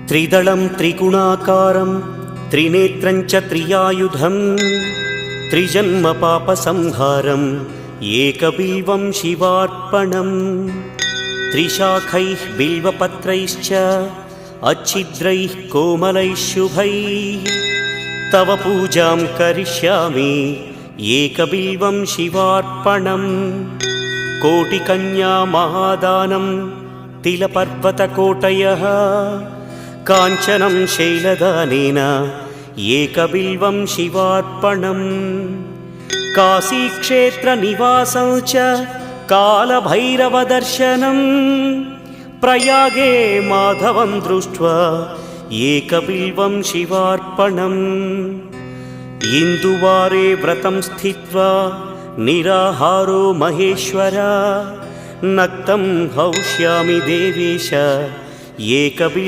त्रिदलं त्रिगुणाकारं त्रिनेत्रं च त्रियायुधं त्रिजन्म पापसंहारम् एकबिल्वं शिवार्पणम् त्रिशाखैः बिल्वपत्रैश्च अच्छिद्रैः कोमलैः शुभैः तव पूजां करिष्यामि एकबिल्वं शिवार्पणम् कोटिकन्या महादानं तिलपर्वतकोटयः काञ्चनं शैलदानेन एकबिल्वं शिवार्पणम् काशीक्षेत्रनिवासं च कालभैरवदर्शनं प्रयागे माधवं दृष्ट्वा एकबिल्वं शिवार्पणम् इन्दुवारे व्रतं स्थित्वा निराहारो महेश्वर नक्तं हौष्यामि देवेश एकबिल्वं